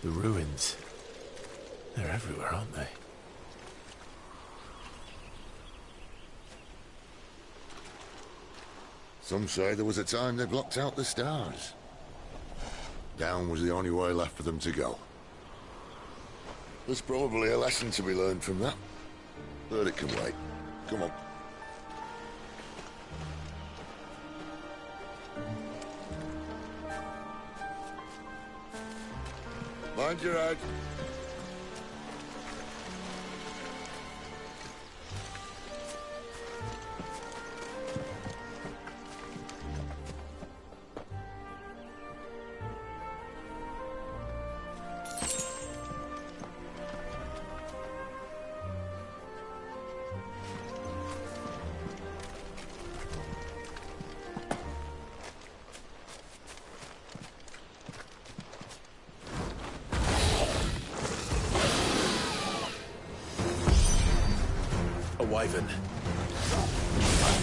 The ruins. They're everywhere, aren't they? Some say there was a time they blocked out the stars. Down was the only way left for them to go. There's probably a lesson to be learned from that. But it can wait. Come on. Mind your head. Wyvern. I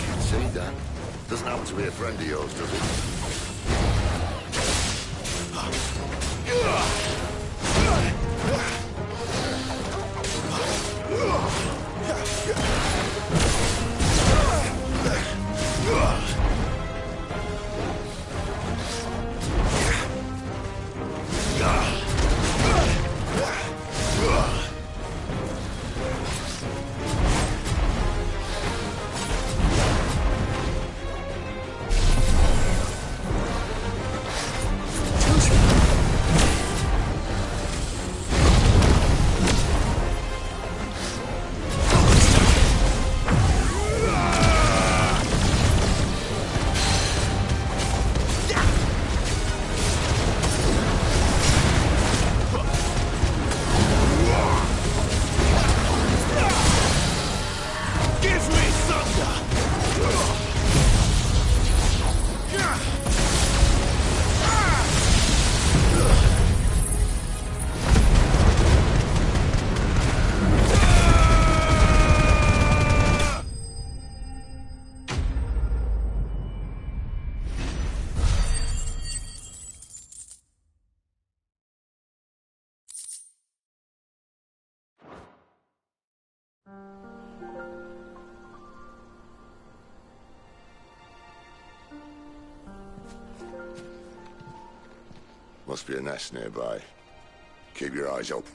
can see that. Doesn't happen to be a friend of yours, does it? Must be a nest nearby. Keep your eyes open.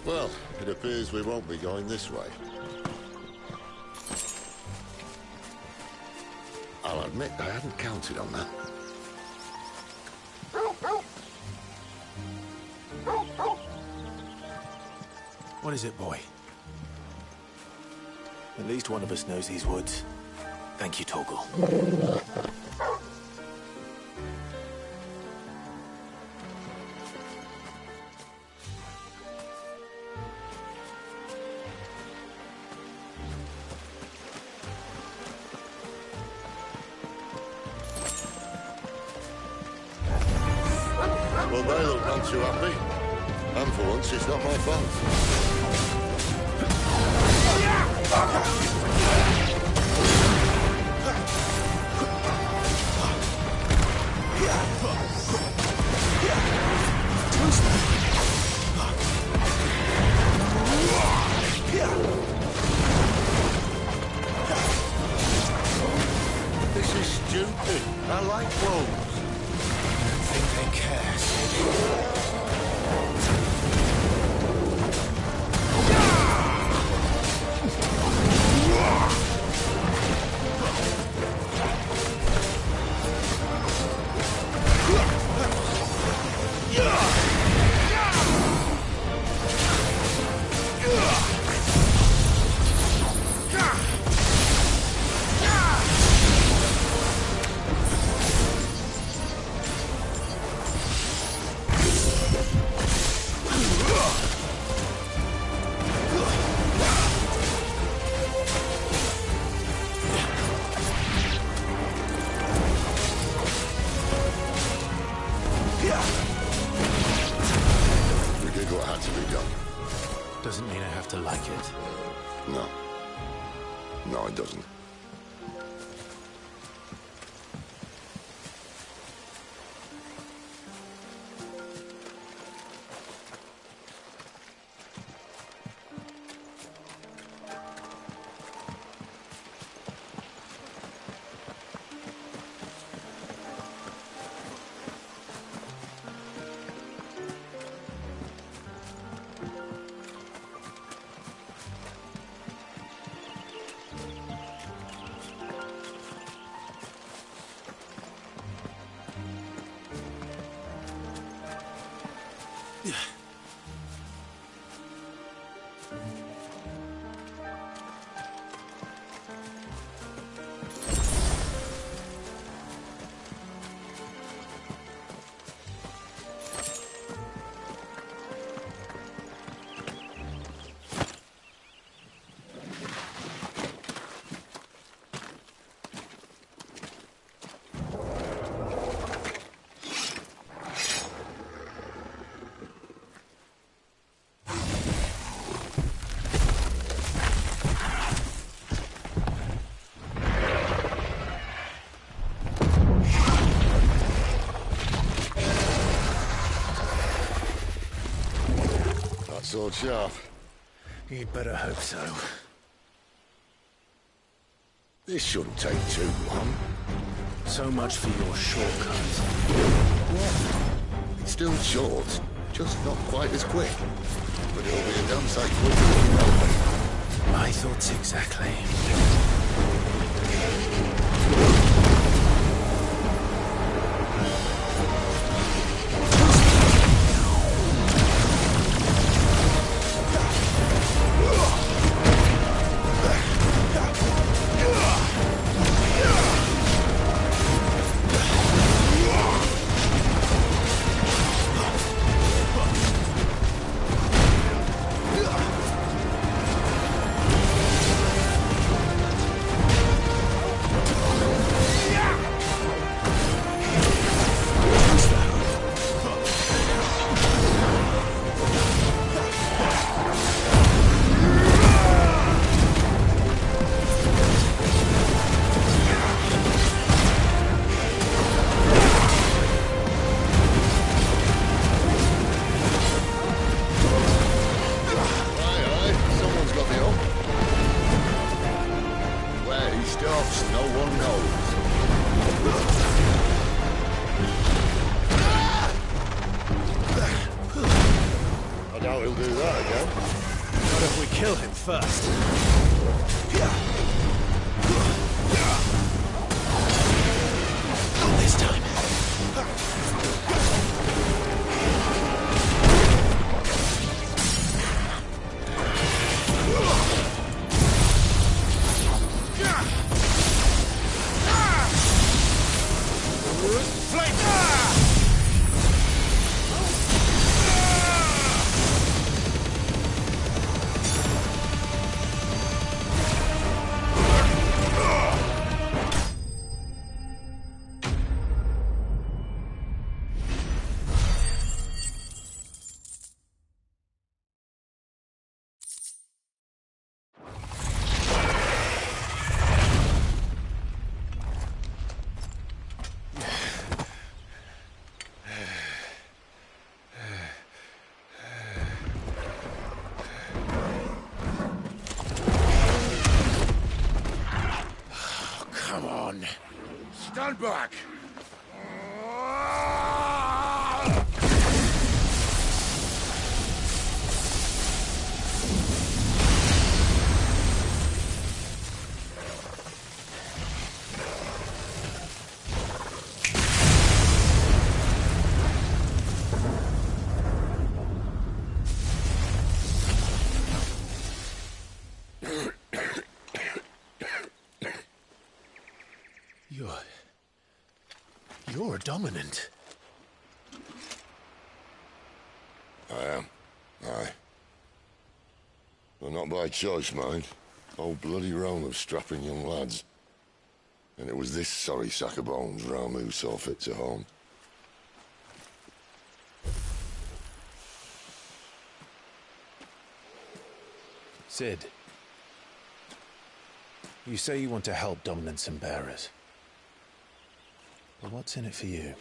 Well, it appears we won't be going this way. I'll admit I hadn't counted on that. What is it, boy? At least one of us knows these woods. Thank you, Torgal. Well, they look none too happy. And for once, it's not my fault. This is stupid. I like wolves. I don't think they care, Sid. We did what had to be done. Doesn't mean I have to like it. No. No, it doesn't. Sword sharp. You'd better hope so. This shouldn't take too long. So much for your shortcut. What? It's still short, just not quite as quick. But it'll be a damn sight quicker if you help me. My thoughts exactly. First. Not this time. Stand back! You're a dominant. I am. Aye. Well, not by choice, mind. Whole bloody realm of strapping young lads. And it was this sorry sack of bones Ramu saw fit to home. Cid. You say you want to help Dominants and Bearers. But what's in it for you?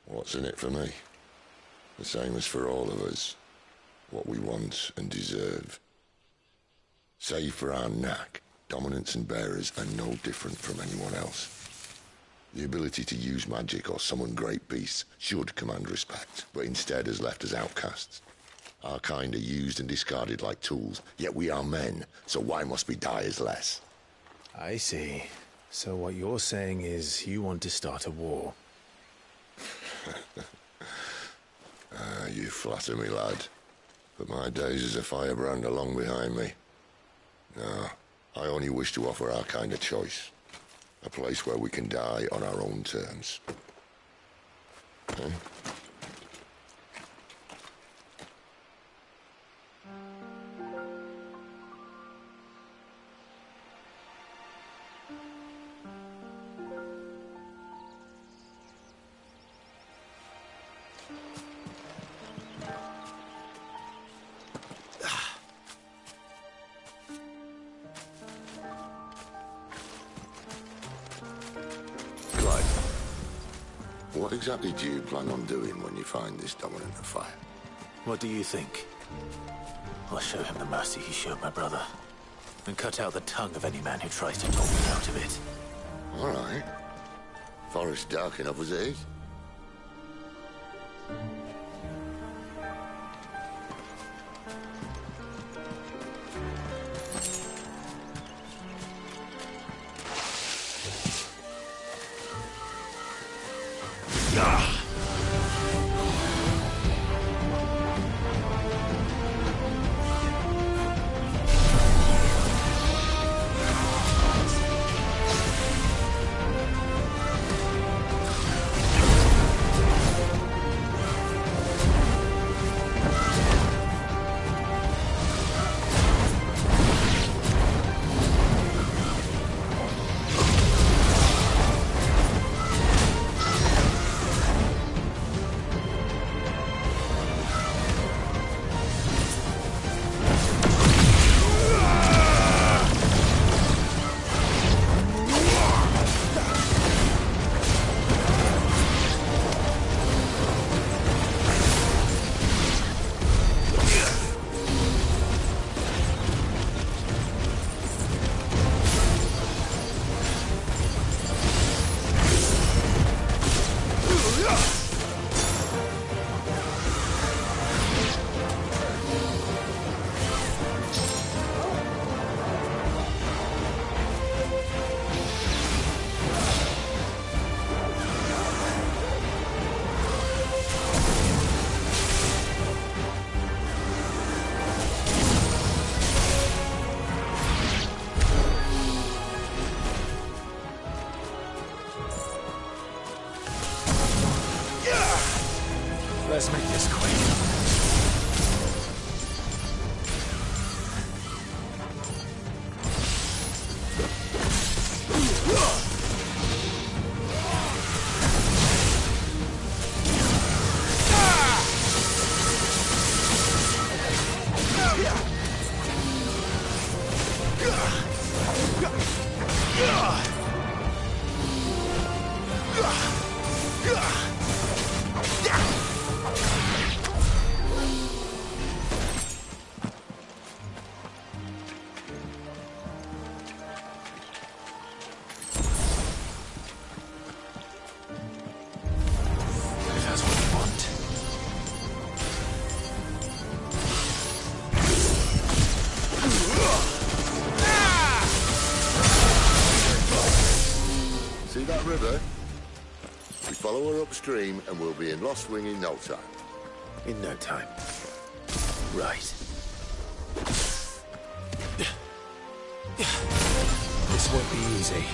What's in it for me? The same as for all of us. What we want and deserve. Save for our knack, Dominants and Bearers are no different from anyone else. The ability to use magic or summon great beasts should command respect, but instead has left us outcasts. Our kind are used and discarded like tools, yet we are men, so why must we die as less? I see. So what you're saying is you want to start a war. You flatter me, lad. But my days as a firebrand are long behind me. No, I only wish to offer our kind a choice. A place where we can die on our own terms. Eh? What exactly do you plan on doing when you find this Dominant of Fire? What do you think? I'll show him the mercy he showed my brother. And cut out the tongue of any man who tries to talk me out of it. All right. Forest dark enough as it is. Let's make this quick. See that river? We follow her upstream and we'll be in Lostwing in no time. In no time. Right. This won't be easy.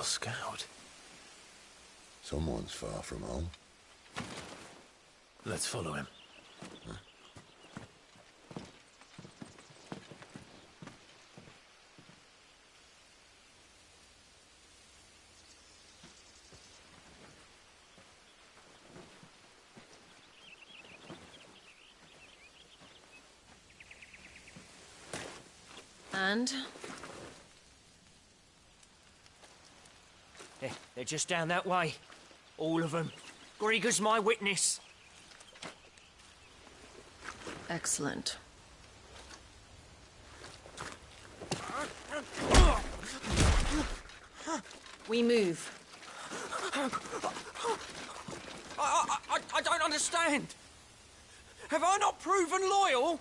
Royal Scout. Someone's far from home. Let's follow him. And? They're just down that way. All of them. Grieger's my witness. Excellent. We move. I don't understand. Have I not proven loyal?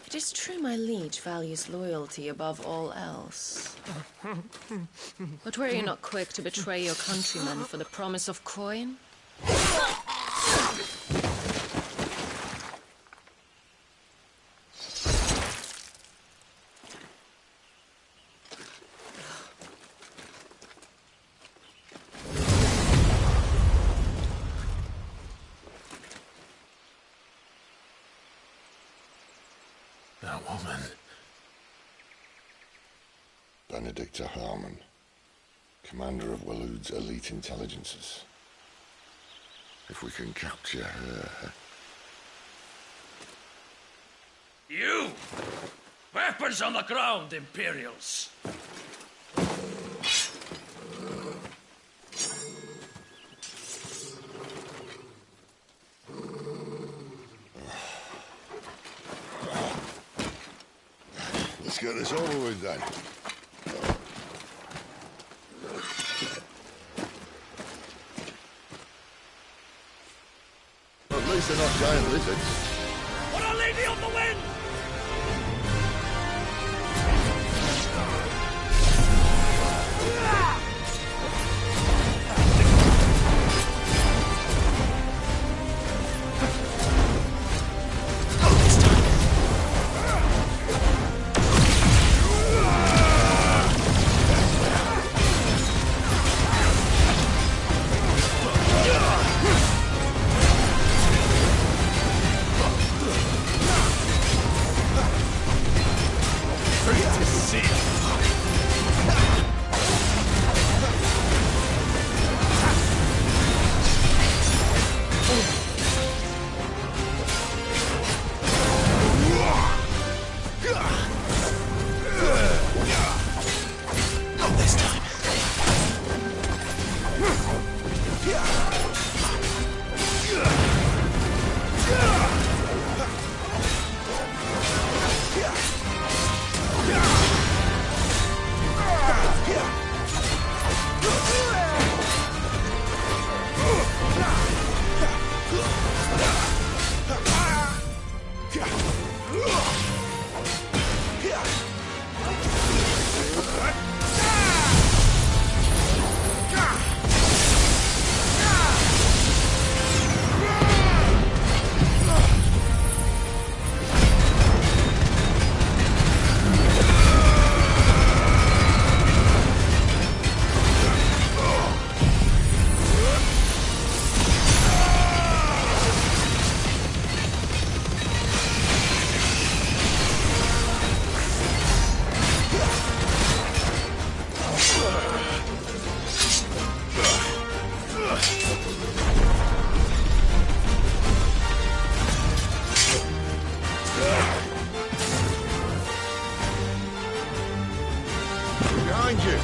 It is true my liege values loyalty above all else. But were you not quick to betray your countrymen for the promise of coin? That woman. Benedicta Harmon, commander of Waloed's elite intelligences. If we can capture her... You! Weapons on the ground, Imperials! Let's get this over with then. At least they're not giant lizards. Put a lady on the wind! Behind you!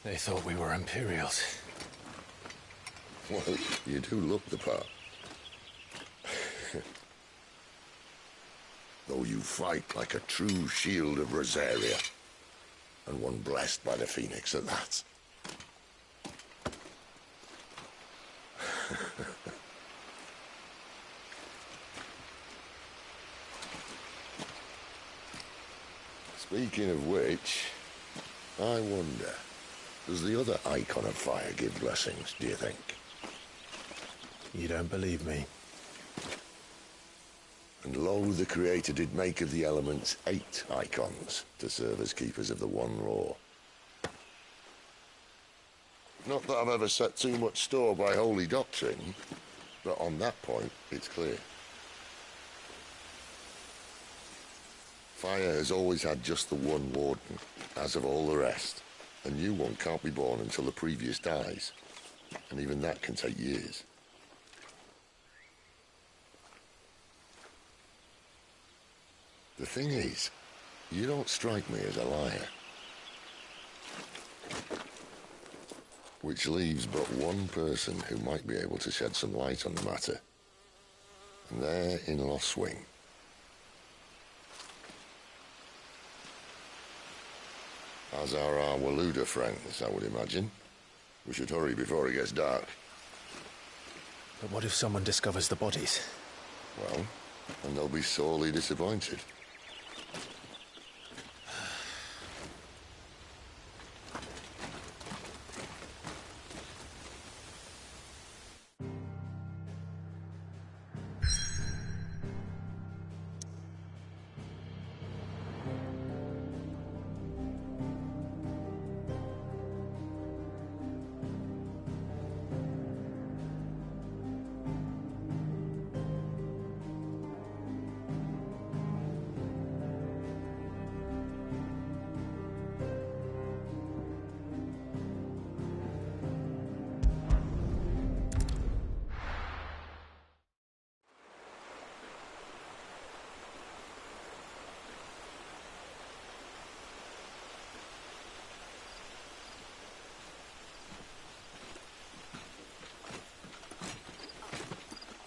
They thought we were Imperials. Well, you do look the part. Though you fight like a true shield of Rosaria. And one blessed by the Phoenix at that. Speaking of which, I wonder, does the other Icon of Fire give blessings, do you think? You don't believe me? And lo, the Creator did make of the elements 8 icons to serve as keepers of the one law. Not that I've ever set too much store by holy doctrine, but on that point, it's clear. Fire has always had just the one warden, as of all the rest. A new one can't be born until the previous dies, and even that can take years. The thing is, you don't strike me as a liar. Which leaves but one person who might be able to shed some light on the matter. And they're in Lostwing. As are our Waluda friends, I would imagine. We should hurry before it gets dark. But what if someone discovers the bodies? Well, and they'll be sorely disappointed.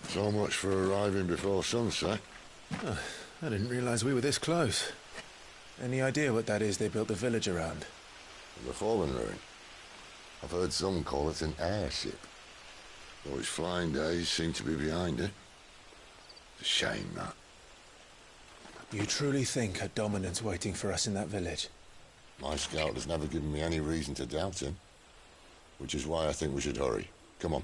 So much for arriving before sunset. Oh, I didn't realize we were this close. Any idea what that is they built the village around? The Fallen Ruin. I've heard some call it an airship. Though his flying days seem to be behind it. It's a shame, that. You truly think a Dominant's waiting for us in that village? My scout has never given me any reason to doubt him. Which is why I think we should hurry. Come on.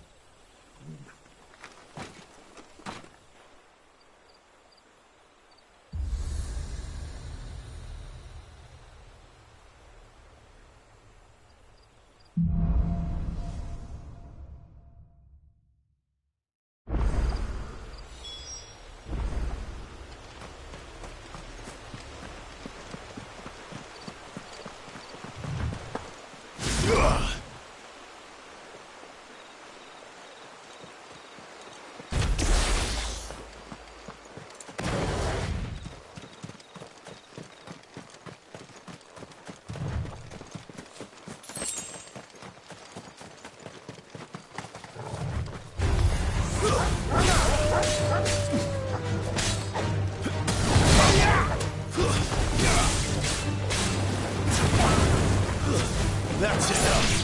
That's enough.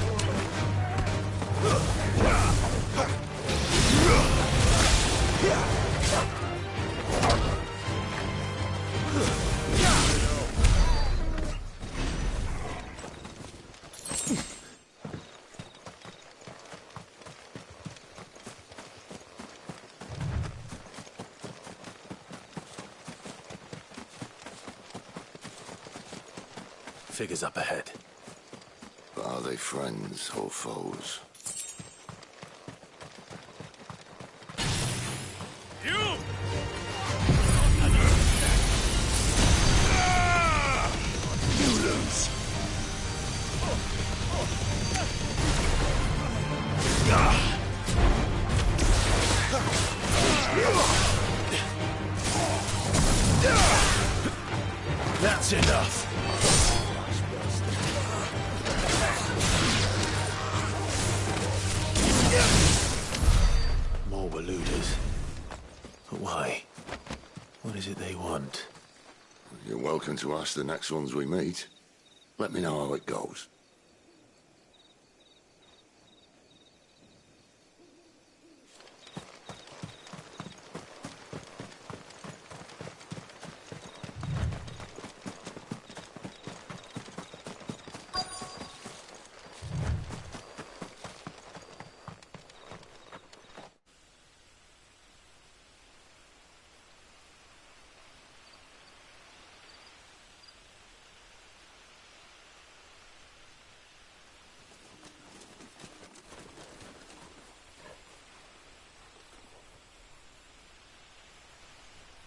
Figures up ahead. Are they friends or foes? You! You lose. That's enough. More Waluders. But why? What is it they want? You're welcome to ask the next ones we meet. Let me know how it goes.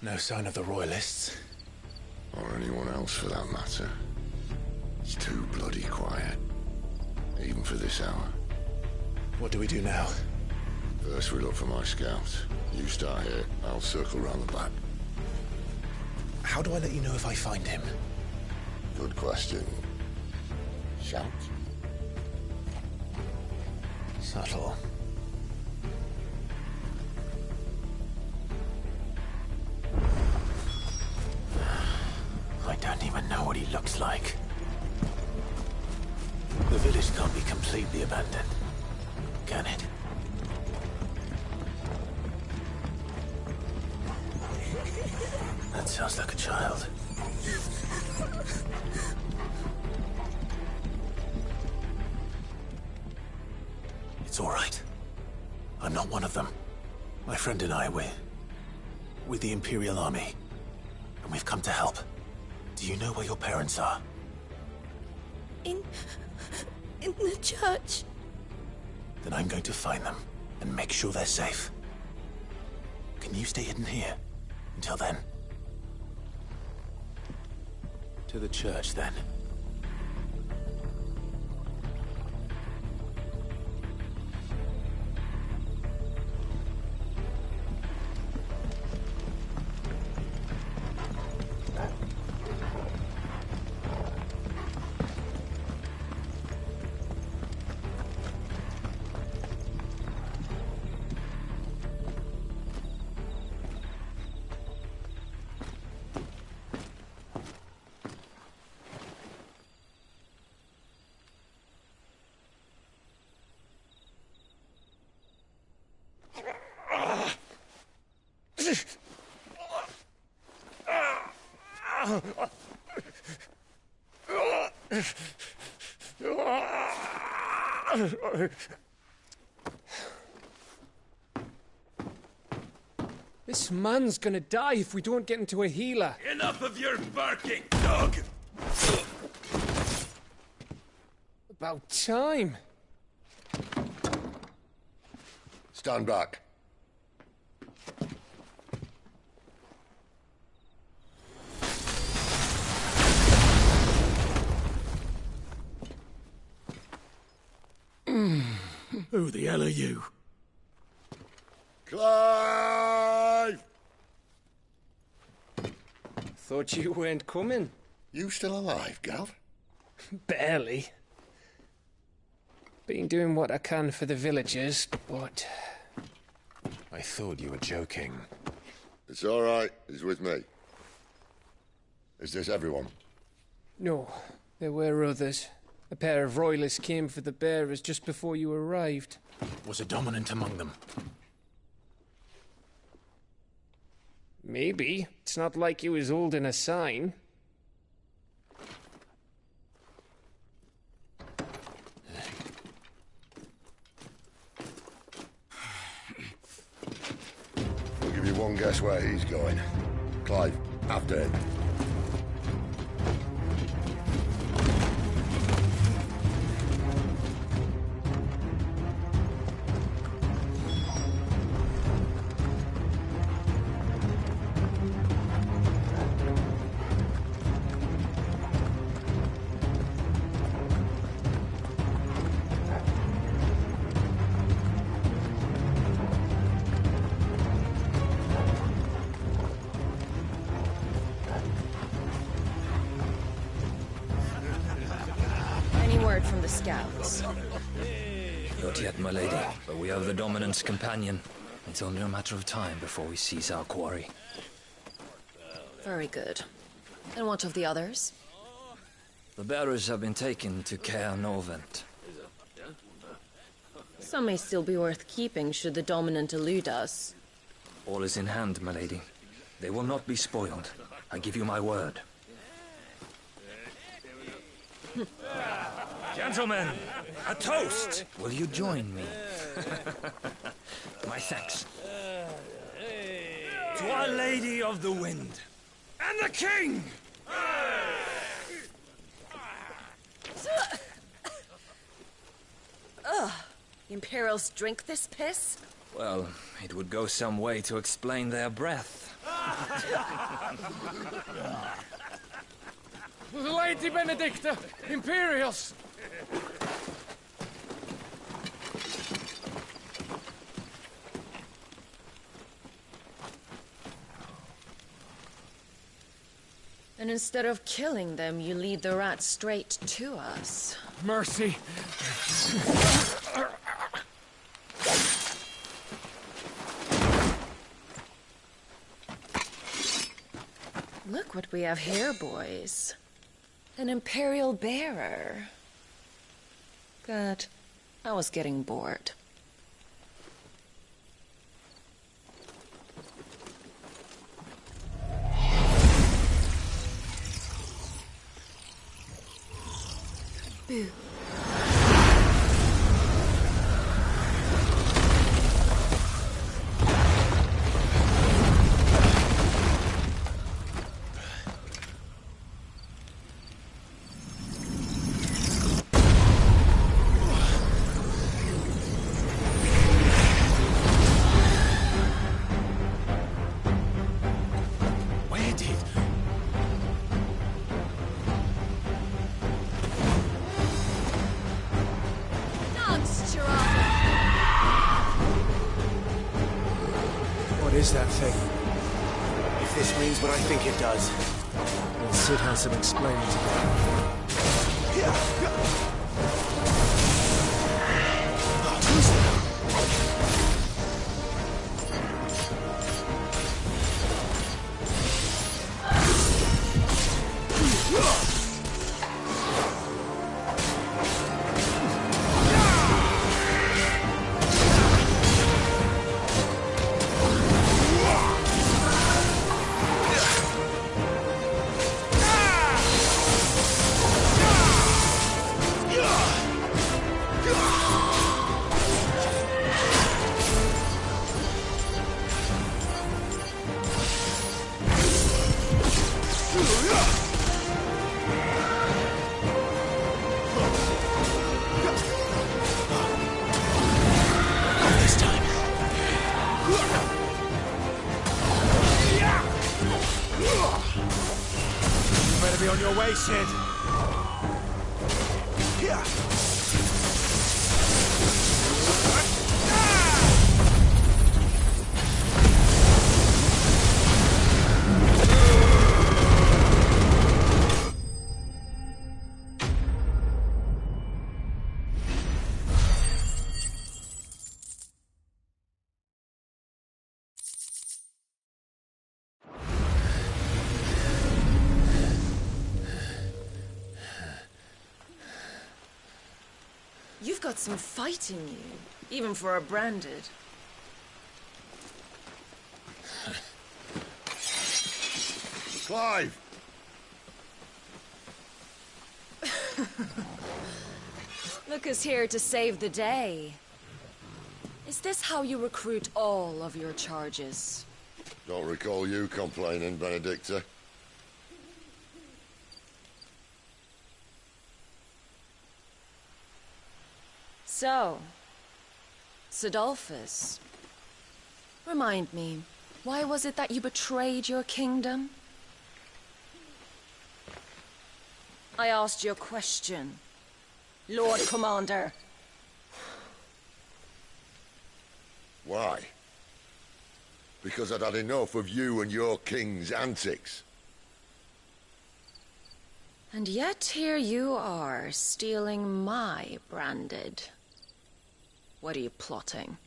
No sign of the Royalists. Or anyone else for that matter. It's too bloody quiet. Even for this hour. What do we do now? First we look for my scout. You start here, I'll circle round the back. How do I let you know if I find him? Good question. Shout? Subtle. I don't even know what he looks like. The village can't be completely abandoned, can it? That sounds like a child. It's all right. I'm not one of them. My friend and I, we're with the Imperial Army, and we've come to help. Do you know where your parents are? In the church. Then I'm going to find them and make sure they're safe. Can you stay hidden here until then? To the church, then. This man's gonna die if we don't get into a healer. Enough of your barking, dog! About time. Stand back. Who the hell are you? Clive! Thought you weren't coming. You still alive, Gav? Barely. Been doing what I can for the villagers, but... I thought you were joking. It's all right. He's with me. Is this everyone? No, there were others. A pair of royalists came for the bearers just before you arrived. Was a dominant among them? Maybe. It's not like he was holding a sign. I'll give you one guess where he's going. Clive, after him. Any word from the scouts? Not yet, my lady, but we have the Dominant's companion. It's only a matter of time before we seize our quarry. Very good. And what of the others? The bearers have been taken to Caer Novent. Some may still be worth keeping should the Dominant elude us. All is in hand, my lady. They will not be spoiled. I give you my word. Gentlemen, a toast! Will you join me? My thanks. To Our Lady of the Wind and the King! Imperials drink this piss? Well, it would go some way to explain their breath. Lady Benedicta! Imperials! And instead of killing them, you lead the rats straight to us. Mercy! Look what we have here, boys. An Imperial bearer. Good. I was getting bored. Boo. Where did... What is that thing? If this means what I think it does, then Sid has some explaining to do. Who's that? This time. You better be on your way, Sid. got some fight in you, even for a branded. Clive! Look who's here to save the day. Is this how you recruit all of your charges? Don't recall you complaining, Benedicta. So, Sidolphus, remind me, why was it that you betrayed your kingdom? I asked you a question, Lord Commander. Why? Because I'd had enough of you and your king's antics. And yet here you are, stealing my branded. What are you plotting?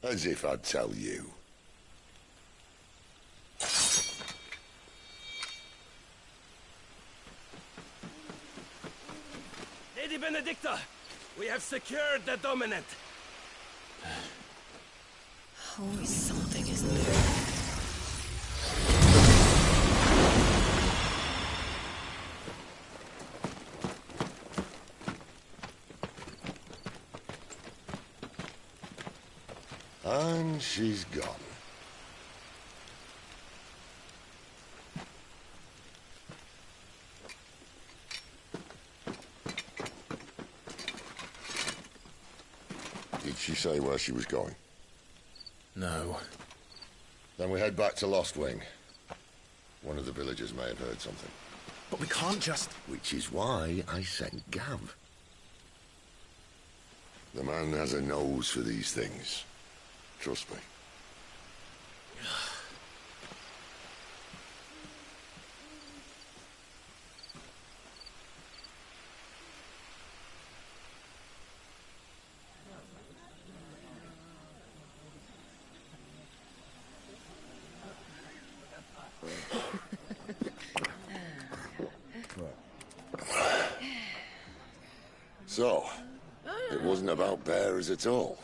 As if I'd tell you. Lady Benedicta, we have secured the Dominant. Always something, isn't there? And she's gone. Did she say where she was going? No. Then we head back to Lost Wing. One of the villagers may have heard something. But we can't just... Which is why I sent Gav. The man has a nose for these things. Trust me. So, it wasn't about bearers at all.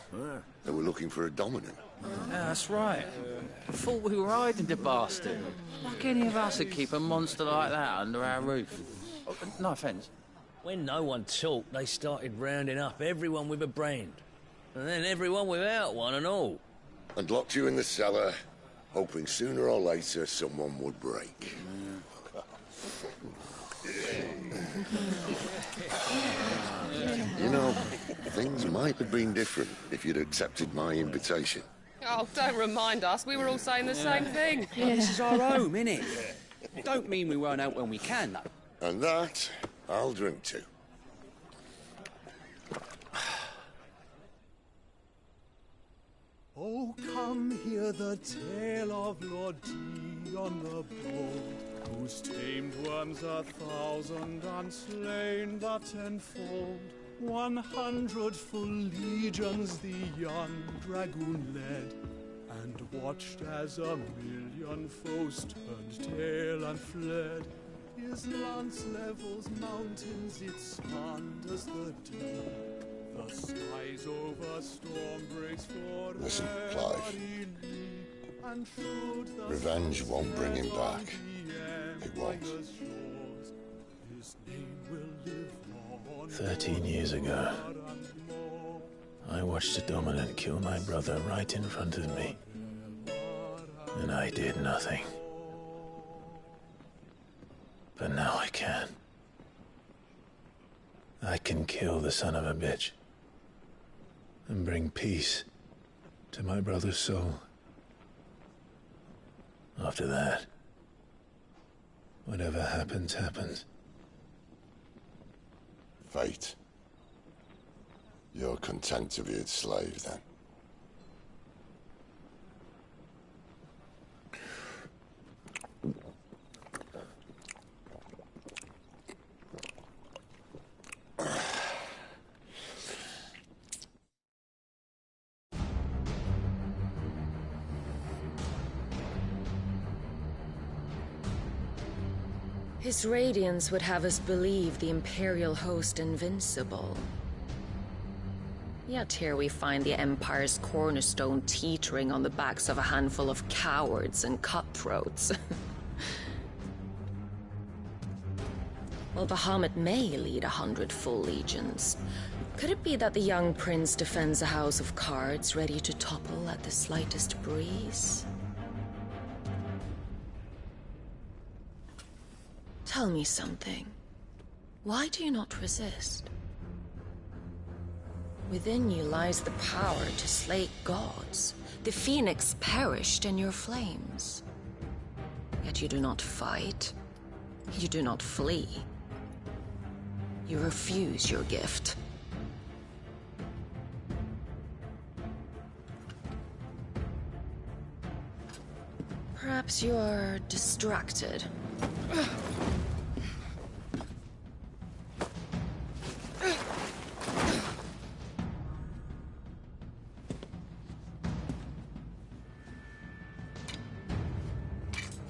They were looking for a dominant. Yeah, that's right. I thought we were hiding the bastard. Like any of us would keep a monster like that under our roof. Oh, no offence. When no one talked, they started rounding up everyone with a brand. And then everyone without one and all. And locked you in the cellar, hoping sooner or later someone would break. You know, things might have been different if you'd accepted my invitation. Oh, don't remind us. We were all saying the same thing. This is our home, innit? Don't mean we won't out when we can, though. And that, I'll drink to. Oh, come hear the tale of Lord Dion the Bold, who's tamed worms 1,000 and slain the 10-fold. 100 full legions the young dragoon led, and watched as 1,000,000 foes turned tail and fled. His lance levels mountains, it thunders the deep. The skies over storm breaks for Listen, Clive. and Revenge won't bring him back. It won't. His name will live on 13 years ago, I watched a dominant kill my brother right in front of me. And I did nothing. But now I can. I can kill the son of a bitch. And bring peace to my brother's soul. After that, whatever happens, happens. Fate. You're content to be its slave, then? His radiance would have us believe the Imperial host invincible. Yet here we find the Empire's cornerstone teetering on the backs of a handful of cowards and cutthroats. Well, Bahamut may lead 100 full legions. Could it be that the young prince defends a house of cards ready to topple at the slightest breeze? Tell me something. Why do you not resist? Within you lies the power to slay gods. The phoenix perished in your flames. Yet you do not fight. You do not flee. You refuse your gift. Perhaps you are distracted.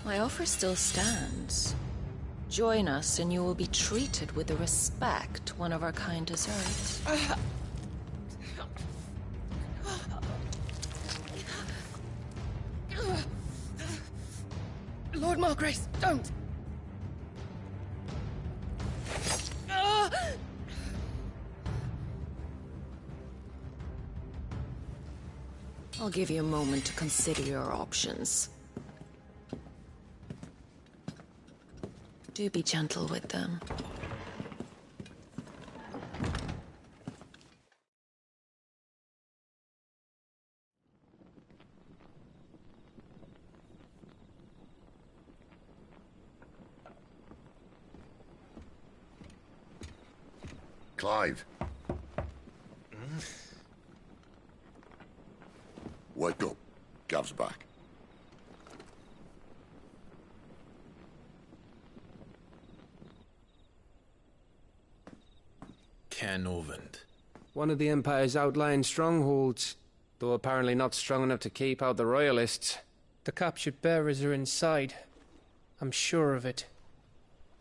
My offer still stands. Join us and you will be treated with the respect one of our kind deserves. Lord Margrace, don't! I'll give you a moment to consider your options. Do be gentle with them. Clive. Wake up. Gav's back. Caernarvon. One of the Empire's outlying strongholds, though apparently not strong enough to keep out the Royalists. The captured bearers are inside. I'm sure of it.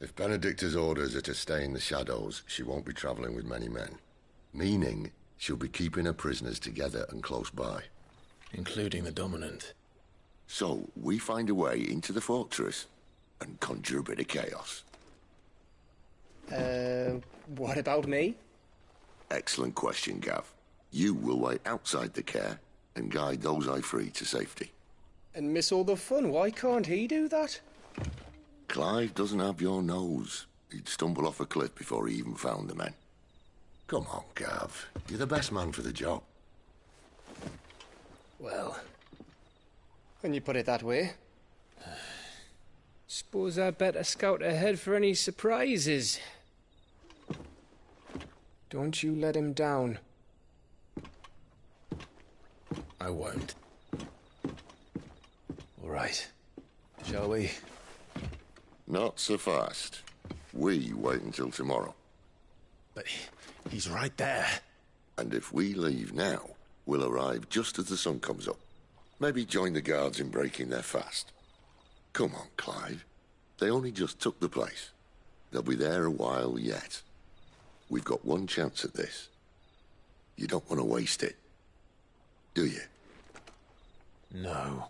If Benedicta's orders are to stay in the shadows, she won't be travelling with many men. Meaning, she'll be keeping her prisoners together and close by. Including the Dominant. So, we find a way into the fortress and conjure a bit of chaos. What about me? Excellent question, Gav. You will wait outside the care and guide those I free to safety. And miss all the fun. Why can't he do that? Clive doesn't have your nose. He'd stumble off a cliff before he even found the men. Come on, Gav. You're the best man for the job. Well, when you put it that way. Suppose I'd better scout ahead for any surprises. Don't you let him down. I won't. All right. Shall we? Not so fast. We wait until tomorrow. But he's right there. And if we leave now, we'll arrive just as the sun comes up. Maybe join the guards in breaking their fast. Come on, Clive. They only just took the place. They'll be there a while yet. We've got one chance at this. You don't want to waste it, do you? No.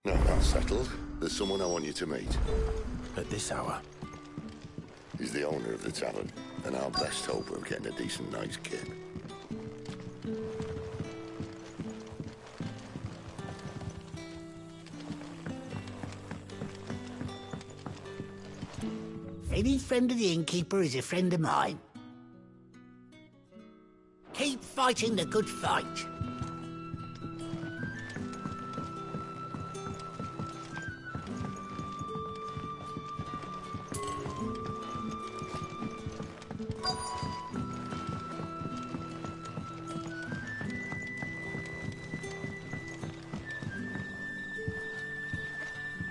Now that's settled. There's someone I want you to meet. At this hour? He's the owner of the tavern, and our best hope of getting a decent night's kip. Any friend of the innkeeper is a friend of mine. Keep fighting the good fight.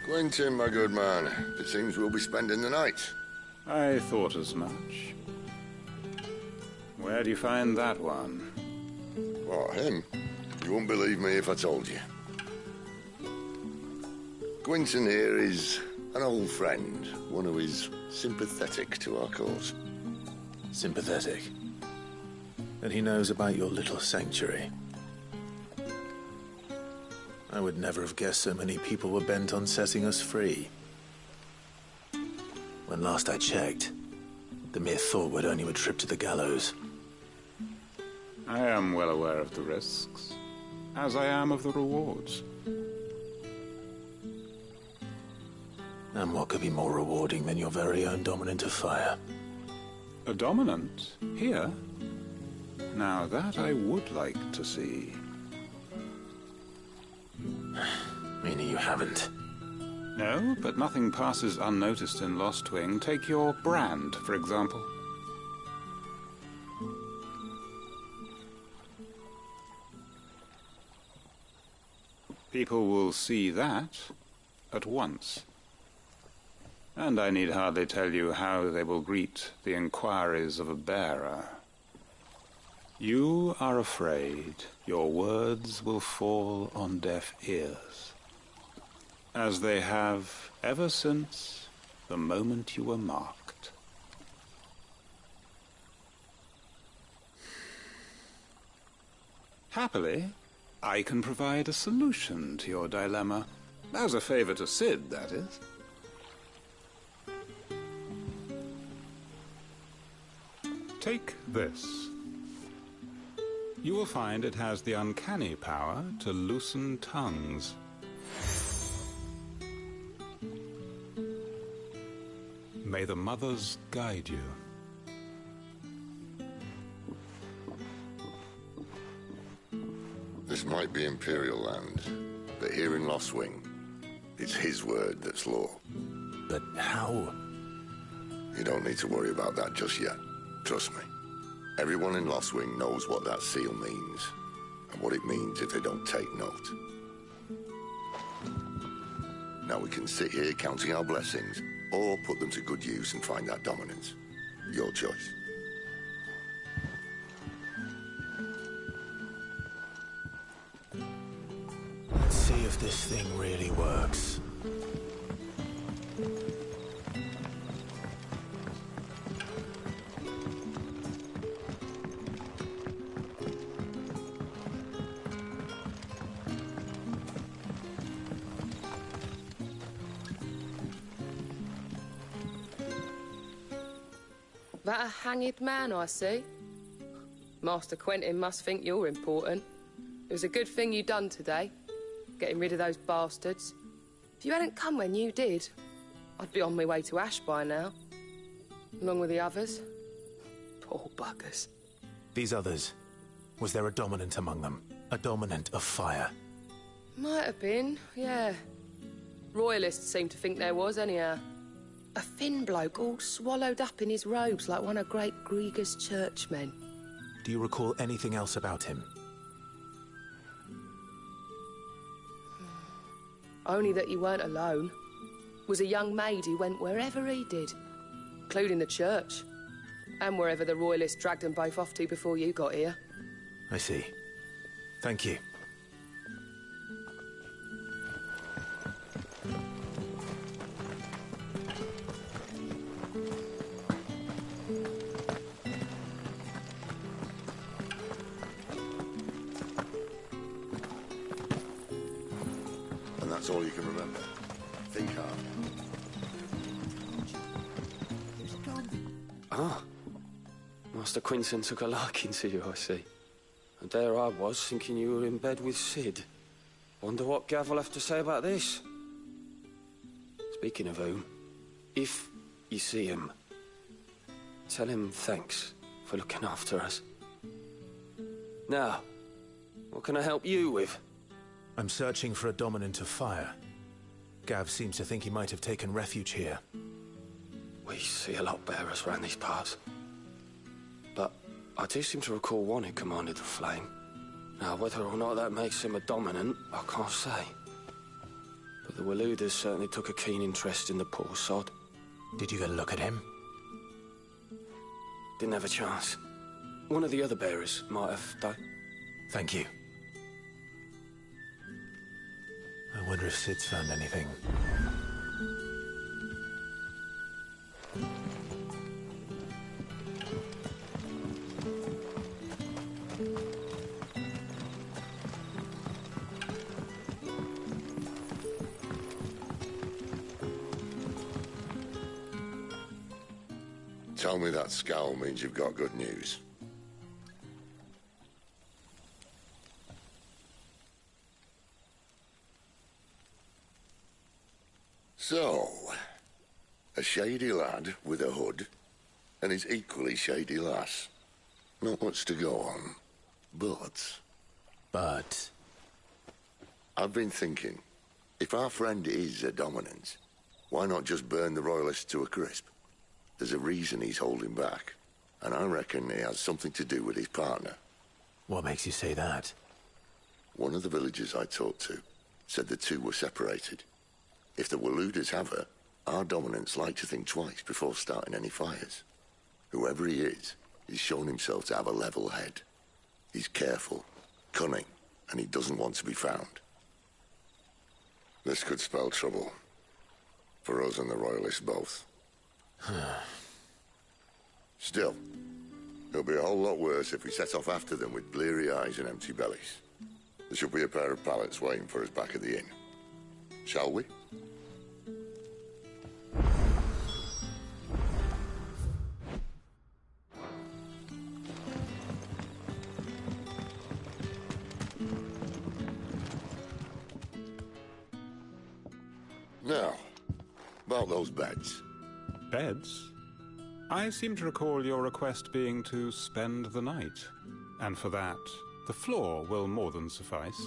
Quentin, my good man, it seems we'll be spending the night. I thought as much. Where do you find that one? What, him? You wouldn't believe me if I told you. Gwynson here is an old friend, one who is sympathetic to our cause. Sympathetic? And he knows about your little sanctuary. I would never have guessed so many people were bent on setting us free. When last I checked, the mere thought would earn you a trip to the gallows. I am well aware of the risks, as I am of the rewards. And what could be more rewarding than your very own Dominant of Fire? A Dominant? Here? Now that I would like to see. Meaning you haven't? No, but nothing passes unnoticed in Lostwing. Take your brand, for example. People will see that at once. And I need hardly tell you how they will greet the inquiries of a bearer. You are afraid your words will fall on deaf ears, as they have ever since the moment you were marked. Happily, I can provide a solution to your dilemma, as a favor to Cid, that is. Take this. You will find it has the uncanny power to loosen tongues. May the mothers guide you. This might be Imperial land, but here in Lostwing, it's his word that's law. But how? You don't need to worry about that just yet. Trust me. Everyone in Lostwing knows what that seal means, and what it means if they don't take note. Now we can sit here counting our blessings, or put them to good use and find that dominance. Your choice. Let's see if this thing really works. That a hanged man, I see. Master Quentin must think you're important. It was a good thing you done today, getting rid of those bastards. If you hadn't come when you did, I'd be on my way to Ash by now, along with the others. Poor buggers. These others, was there a dominant among them? A dominant of fire? Might have been, yeah. Royalists seem to think there was, anyhow. A thin bloke all swallowed up in his robes like one of Great Gregor's churchmen. Do you recall anything else about him? Only that he weren't alone. Was a young maid who went wherever he did, including the church, and wherever the Royalists dragged them both off to before you got here. I see. Thank you. And that's all you can remember. Think hard. Ah. Master Quinton took a liking to you, I see. And there I was, thinking you were in bed with Cid. Wonder what Gav will have to say about this. Speaking of whom, if you see him, tell him thanks for looking after us. Now, what can I help you with? I'm searching for a dominant of fire. Gav seems to think he might have taken refuge here. We see a lot bearers round these parts. But I do seem to recall one who commanded the flame. Now, whether or not that makes him a dominant, I can't say. But the Waluders certainly took a keen interest in the poor sod. Did you get a look at him? Didn't have a chance. One of the other bearers might have, though. Thank you. I wonder if Sid's found anything. Tell me that scowl means you've got good news. So, a shady lad with a hood, and his equally shady lass. Not much to go on, but... But? I've been thinking, if our friend is a dominant, why not just burn the Royalists to a crisp? There's a reason he's holding back, and I reckon he has something to do with his partner. What makes you say that? One of the villagers I talked to said the two were separated. If the Waluders have her, our dominants like to think twice before starting any fires. Whoever he is, he's shown himself to have a level head. He's careful, cunning, and he doesn't want to be found. This could spell trouble. For us and the Royalists both. Still, it'll be a whole lot worse if we set off after them with bleary eyes and empty bellies. There should be a pair of pallets waiting for us back at the inn. Shall we? Now, about those beds. Beds? I seem to recall your request being to spend the night. And for that, the floor will more than suffice.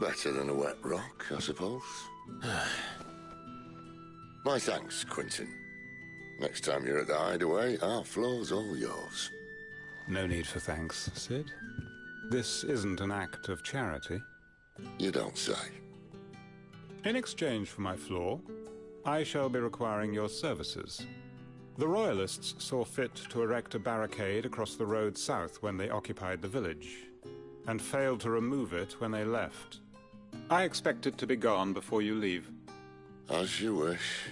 Better than a wet rock, I suppose. My thanks, Quentin. Next time you're at the Hideaway, our floor's all yours. No need for thanks, Sid. This isn't an act of charity. You don't say. In exchange for my floor, I shall be requiring your services. The Royalists saw fit to erect a barricade across the road south when they occupied the village, and failed to remove it when they left. I expect it to be gone before you leave. As you wish.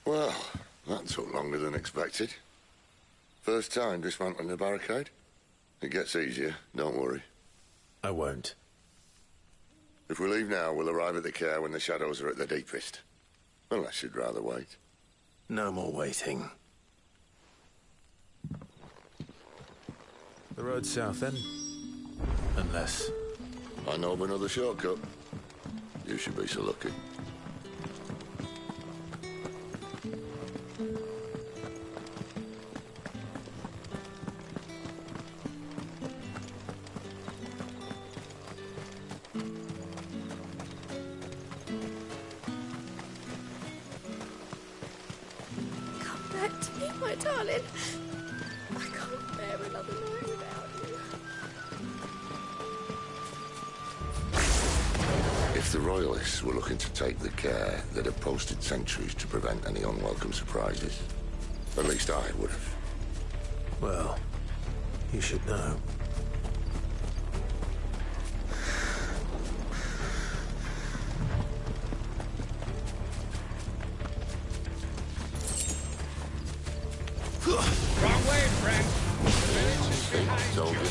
Well, that took longer than expected. First time dismantling the barricade? It gets easier, don't worry. I won't. If we leave now, we'll arrive at the Care when the shadows are at their deepest. Unless you'd rather wait. No more waiting. The road south, then? Unless... I know of another shortcut. You should be so lucky. My darling, I can't bear another night without you. If the Royalists were looking to take the Care, they'd have posted sentries to prevent any unwelcome surprises. At least I would have. Well, you should know. Wrong way, friend. The village is behind Told you. you.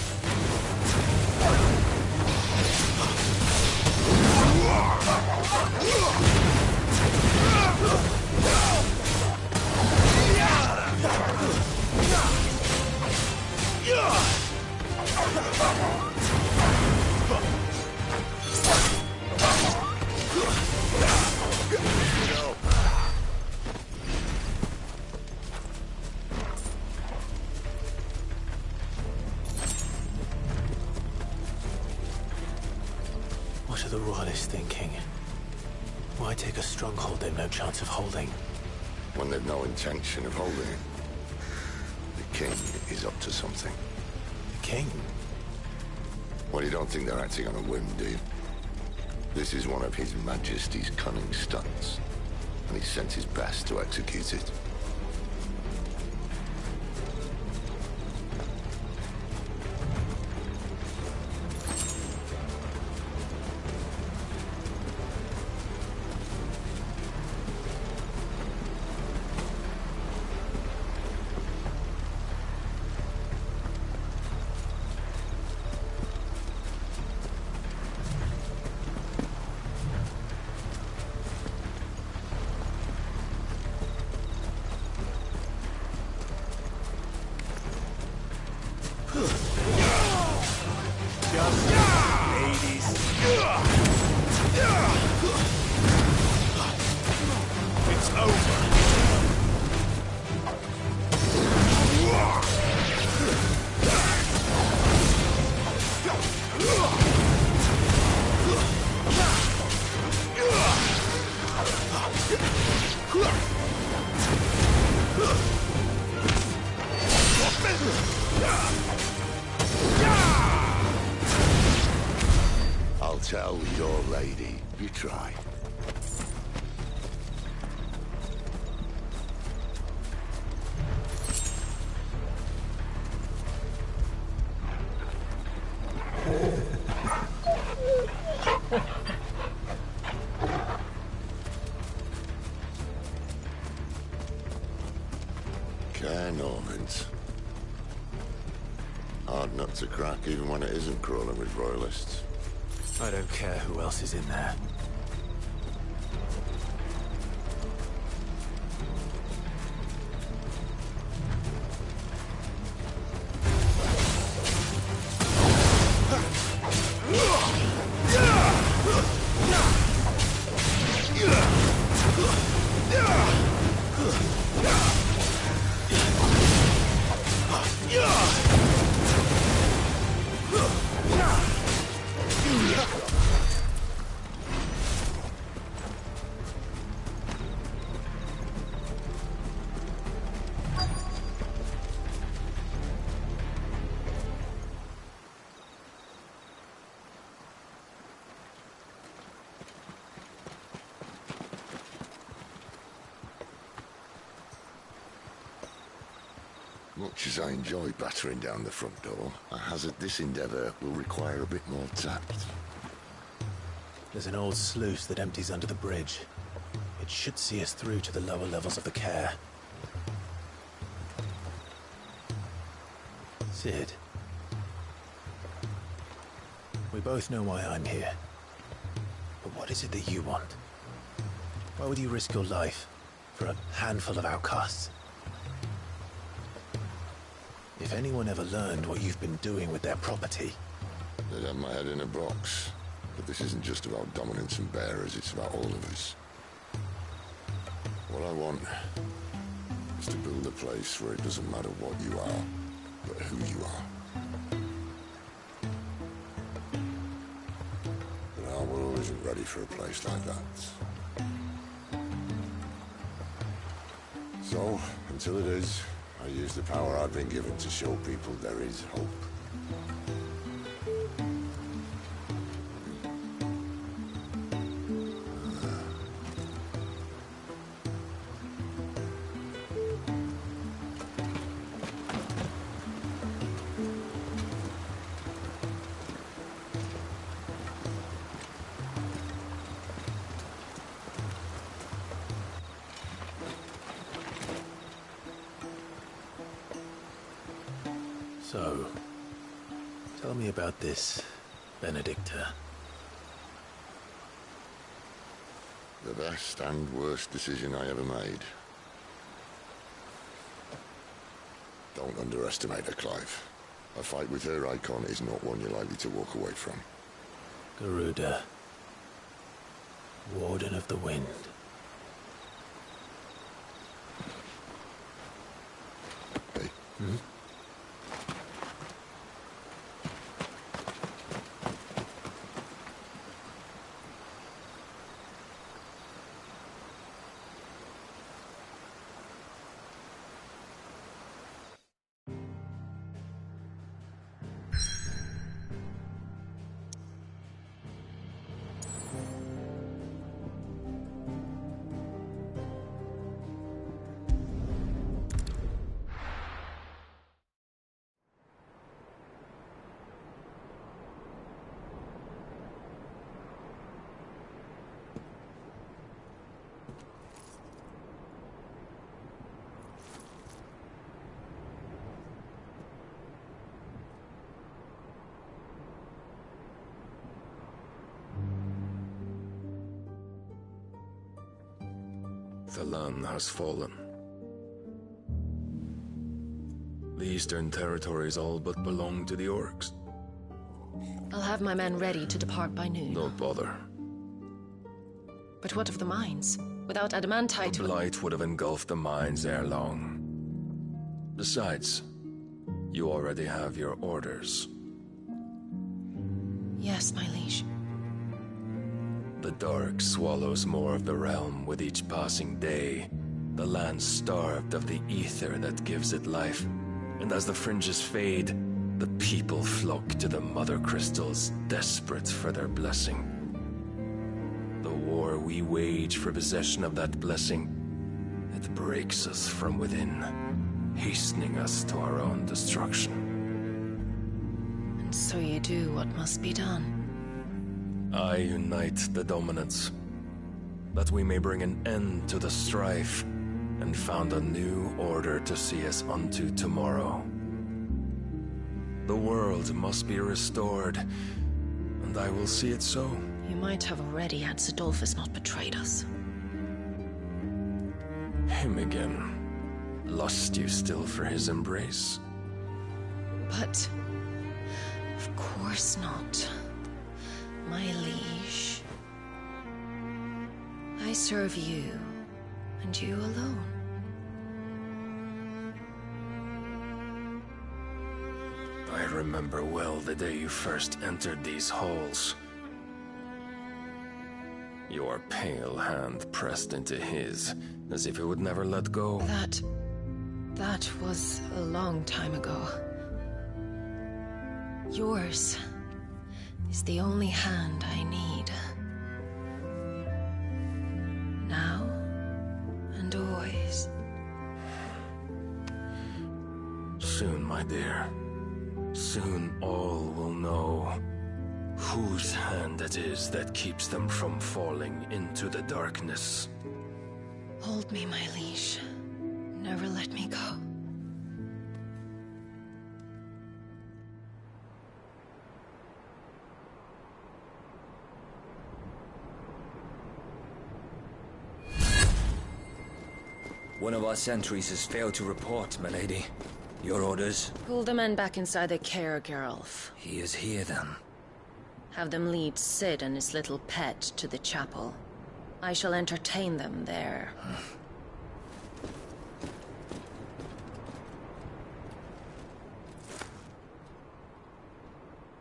What are the Royalists thinking? Why take a stronghold they've no chance of holding? When they've no intention of holding it. The king is up to something. The king? Well, you don't think they're acting on a whim, do you? This is one of His Majesty's cunning stunts, and he sent his best to execute it. I'll tell your lady. You try. Care Normans. Hard nut to crack even when it isn't crawling with royalists. I don't care who else is in there. Much as I enjoy battering down the front door, I hazard this endeavour will require a bit more tact. There's an old sluice that empties under the bridge. It should see us through to the lower levels of the care. Cid. We both know why I'm here. But what is it that you want? Why would you risk your life for a handful of outcasts? If anyone ever learned what you've been doing with their property... They'd have my head in a box. But this isn't just about dominance and bearers, it's about all of us. What I want is to build a place where it doesn't matter what you are, but who you are. But our world isn't ready for a place like that. So, until it is, I use the power I've been given to show people there is hope. So, tell me about this, Benedicta. The best and worst decision I ever made. Don't underestimate her, Clive. A fight with her icon is not one you're likely to walk away from. Garuda. Warden of the Wind. Hey. Hmm? Thathan has fallen. The Eastern Territories all but belong to the Orcs. I'll have my men ready to depart by noon. Don't bother. But what of the mines? Without adamantite... The Blight would have engulfed the mines ere long. Besides, you already have your orders. Yes, my liege. The dark swallows more of the realm with each passing day. The land starved of the ether that gives it life. And as the fringes fade, the people flock to the mother crystals, desperate for their blessing. The war we wage for possession of that blessing, it breaks us from within, hastening us to our own destruction. And so you do what must be done. I unite the dominants, that we may bring an end to the strife, and found a new order to see us unto tomorrow. The world must be restored, and I will see it so. You might have already had Zidolphus not betrayed us. Him again. Lust you still for his embrace? But... of course not. My liege. I serve you, and you alone. I remember well the day you first entered these halls. Your pale hand pressed into his, as if it would never let go. That was a long time ago. Yours is the only hand I need. Now and always. Soon, my dear. Soon all will know whose hand it is that keeps them from falling into the darkness. Hold me, my liege. Never let me go. One of our sentries has failed to report, milady. Your orders? Pull the men back inside their care, Geralf. He is here, then. Have them lead Cid and his little pet to the chapel. I shall entertain them there.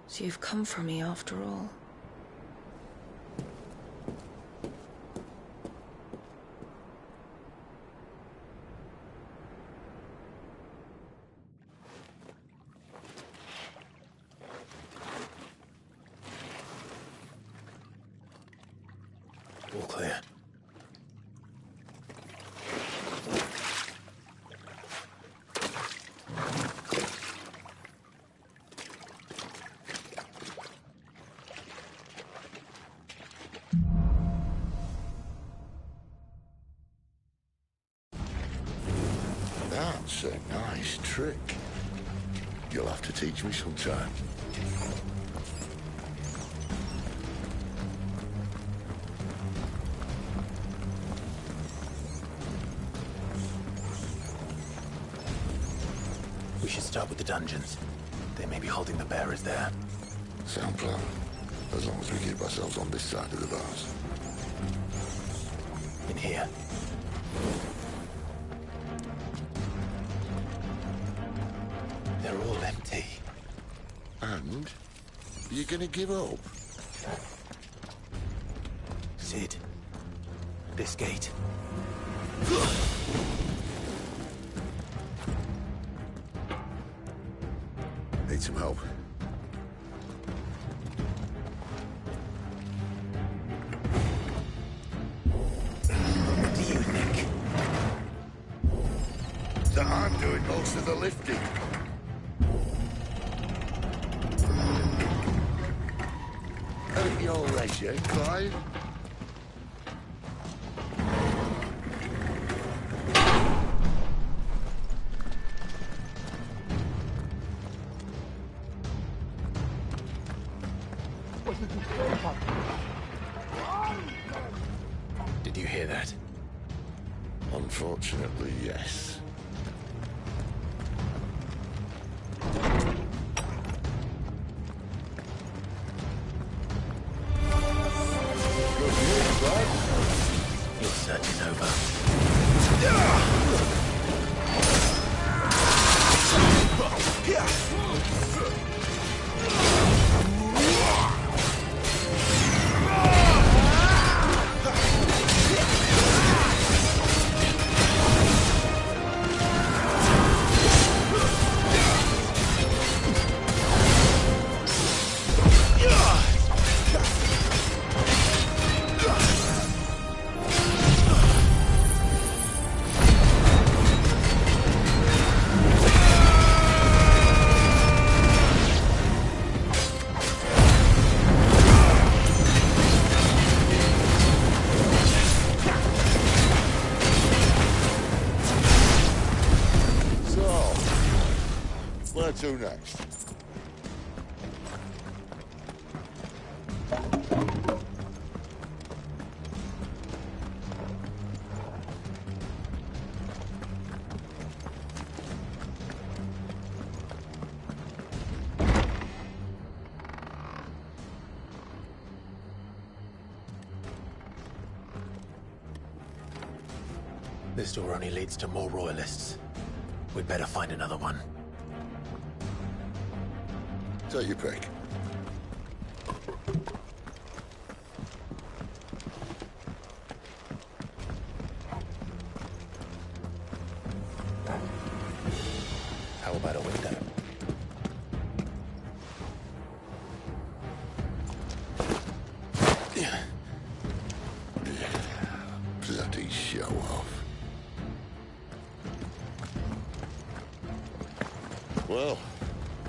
So you've come for me after all. All clear. That's a nice trick. You'll have to teach me sometime. We should start with the dungeons. They may be holding the bearers there. Sound plan. As long as we keep ourselves on this side of the bars. In here. They're all empty. And? You're gonna give up? Cid. This gate. Need some help. What do you think? That I'm doing most of the lifting. At your leisure, Clive. Did you hear that? Unfortunately, yes. Good news, lad. Your search is over. Where to next? This door only leads to more royalists. We'd better find another one. Take your pick. How about a window? Bloody show off. Well,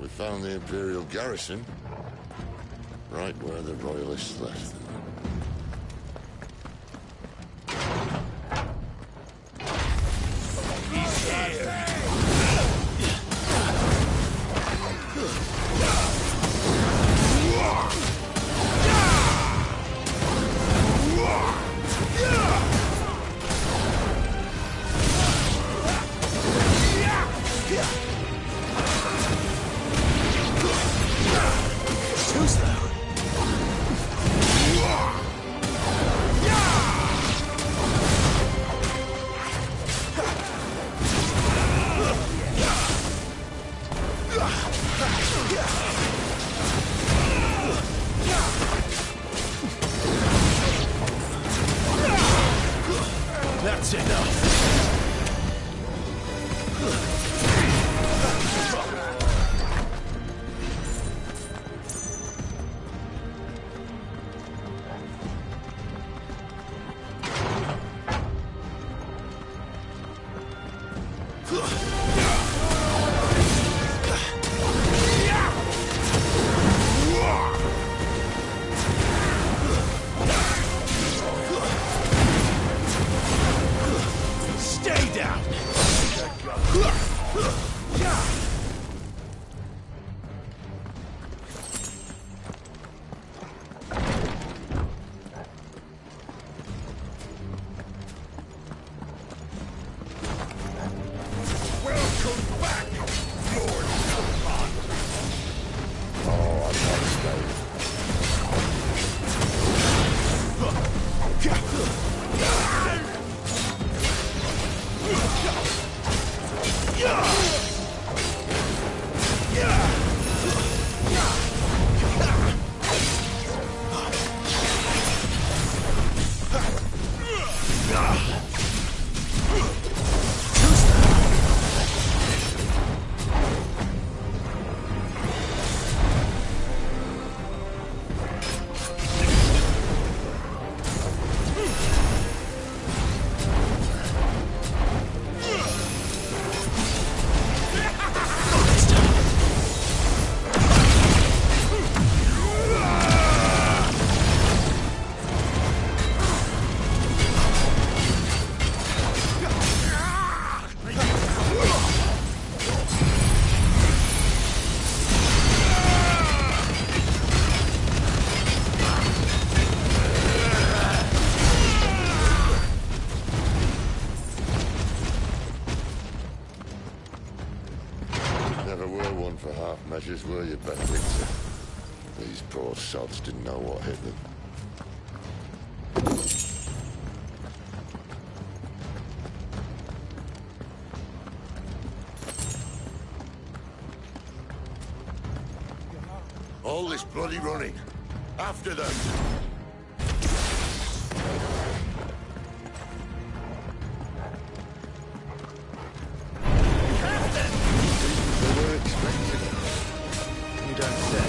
we found the Imperial garrison, right where the Royalists left them. That's enough. Stay down. Welcome back, Lord Silvan. Oh, I'm not staying. never were one for half measures, were you, Benedicta? These poor sods didn't know what hit them. All this bloody running. After them! They were expecting it. You don't say.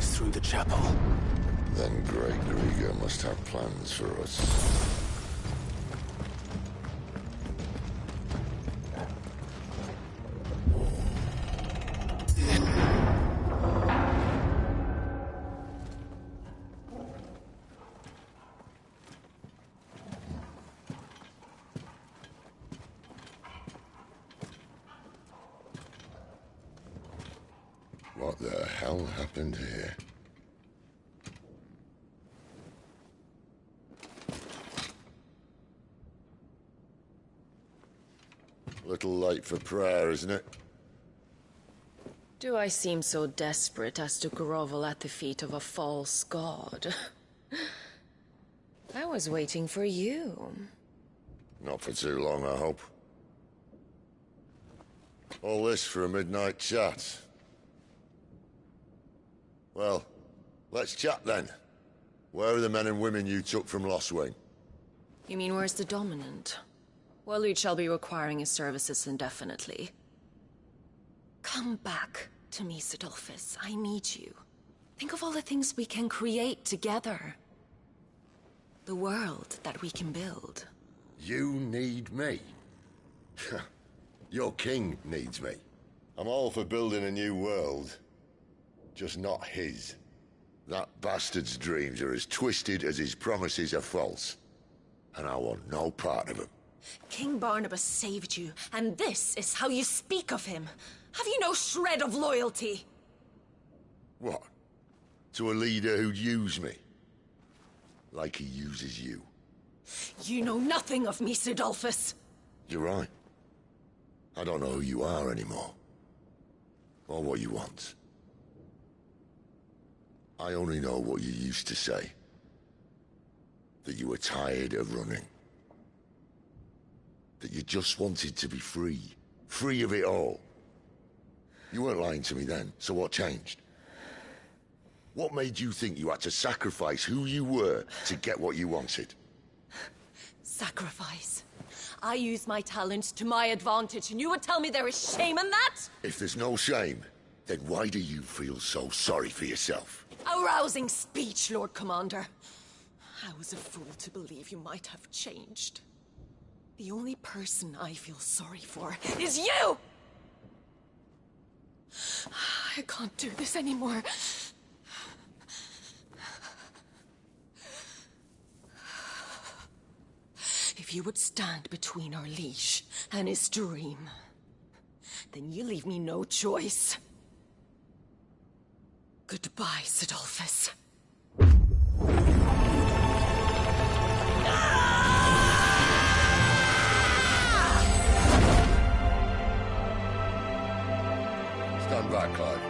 Through the chapel. Then Grey Grieger must have plans for us. What the hell happened here? Little late for prayer, isn't it? Do I seem so desperate as to grovel at the feet of a false god? I was waiting for you. Not for too long, I hope. All this for a midnight chat. Well, let's chat then. Where are the men and women you took from Lostwing? You mean where's the dominant? Well, you shall be requiring his services indefinitely. Come back to me, Sidolphus. I need you. Think of all the things we can create together. The world that we can build. You need me? Your king needs me. I'm all for building a new world. Just not his. That bastard's dreams are as twisted as his promises are false. And I want no part of them. King Barnabas saved you, and this is how you speak of him. Have you no shred of loyalty? What? To a leader who'd use me? Like he uses you? You know nothing of me, Sidolphus. You're right. I don't know who you are anymore. Or what you want. I only know what you used to say. That you were tired of running. That you just wanted to be free. Free of it all. You weren't lying to me then, so what changed? What made you think you had to sacrifice who you were to get what you wanted? Sacrifice. I use my talents to my advantage, and you would tell me there is shame in that? If there's no shame, then why do you feel so sorry for yourself? A rousing speech, Lord Commander. I was a fool to believe you might have changed. The only person I feel sorry for is you! I can't do this anymore. If you would stand between our leash and his dream, then you leave me no choice. Goodbye, Sidolphus. Stand back, Clive.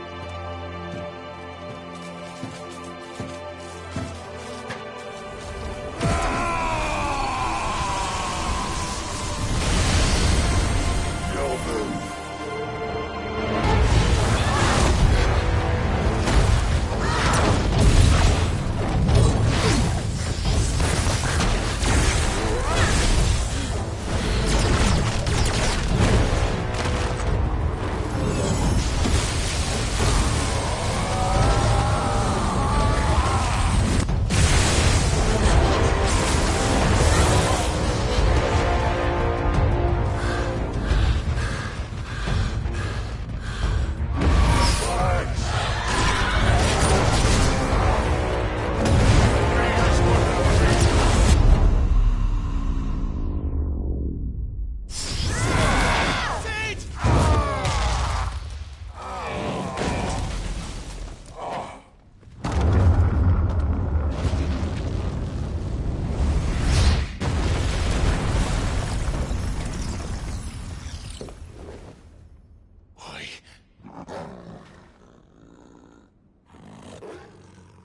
Your move.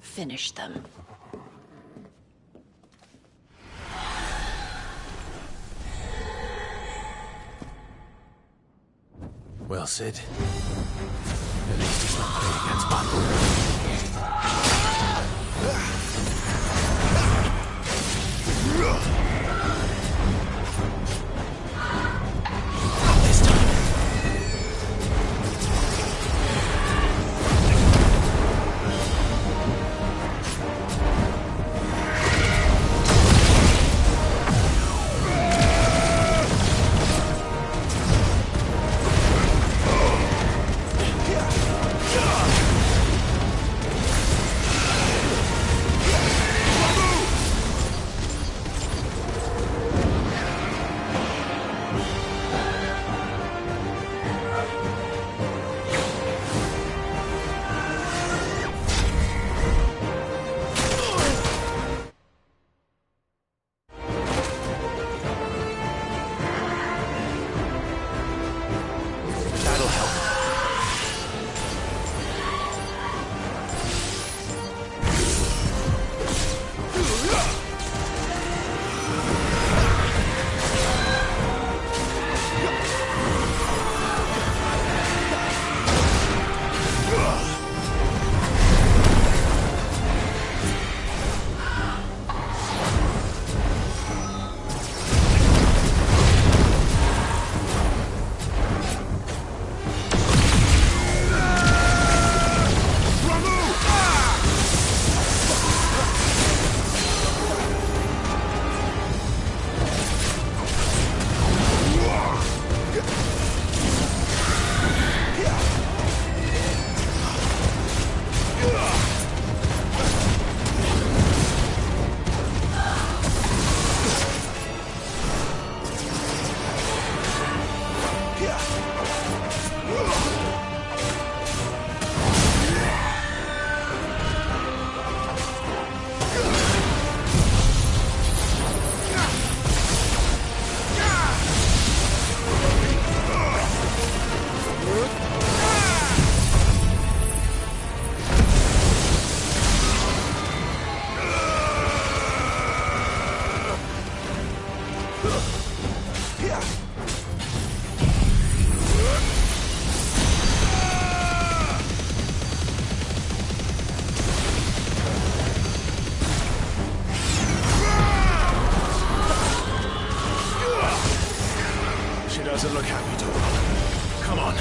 Finish them. Well, Sid. At least he's not playing against Battle. Doesn't look happy, Doran. Come on.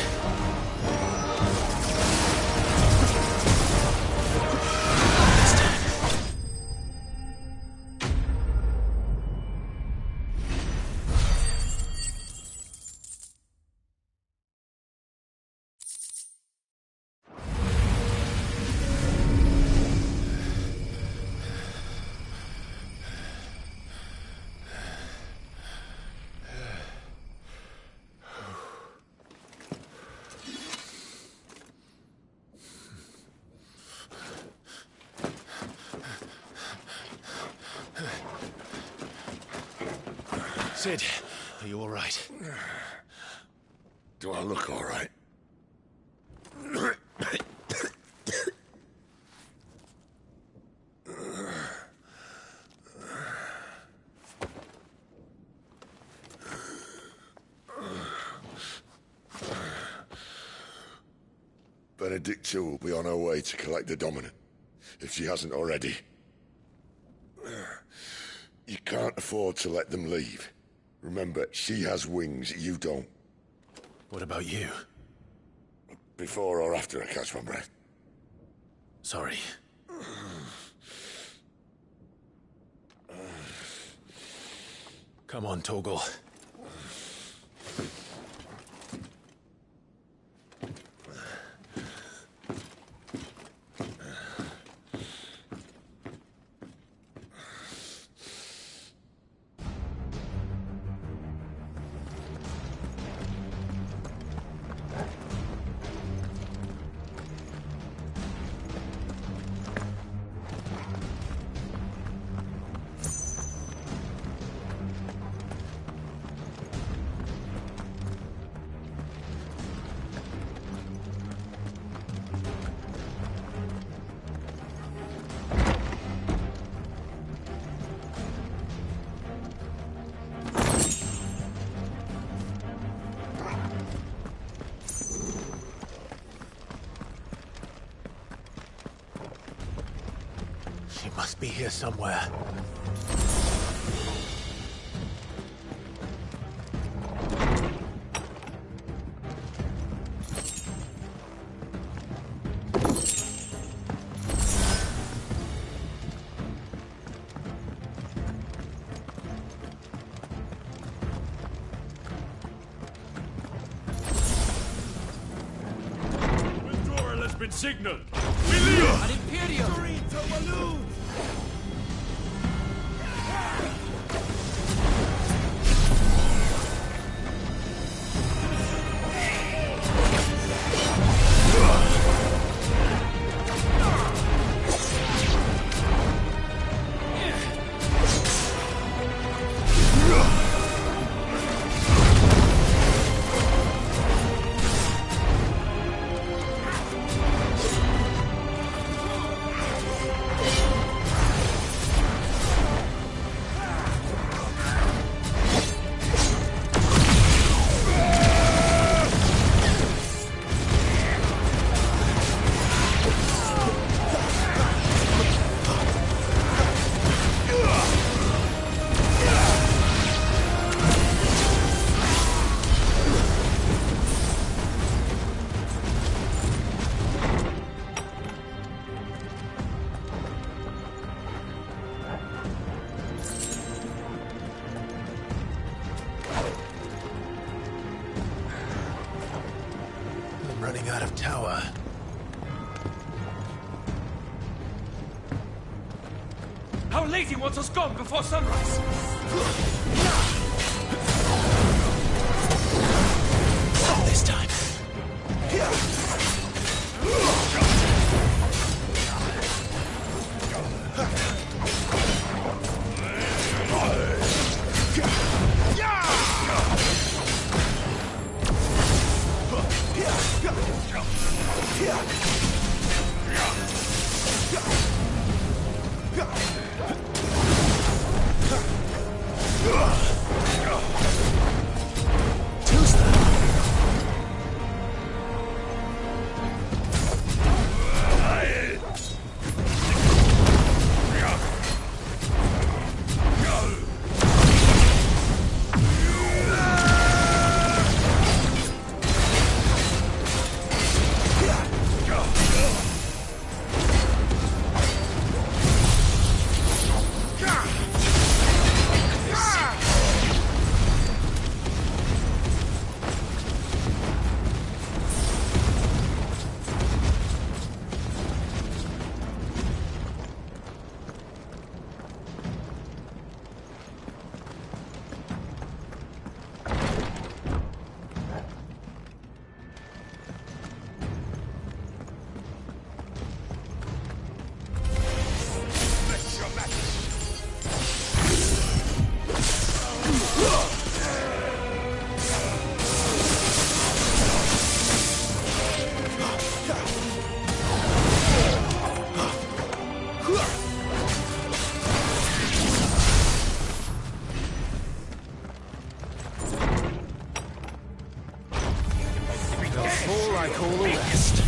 Cid, are you all right? Do I look all right? Benedicta will be on her way to collect the Dominant, if she hasn't already. You can't afford to let them leave. Remember, she has wings, you don't. What about you? Before or after I catch my breath? Sorry. Come on, Torgal. She must be here somewhere. Withdrawal has been signaled. We leave! An Imperium! Dorito balloon! Running out of tower. Our lady wants us gone before sunrise! Not this time. more like all the rest.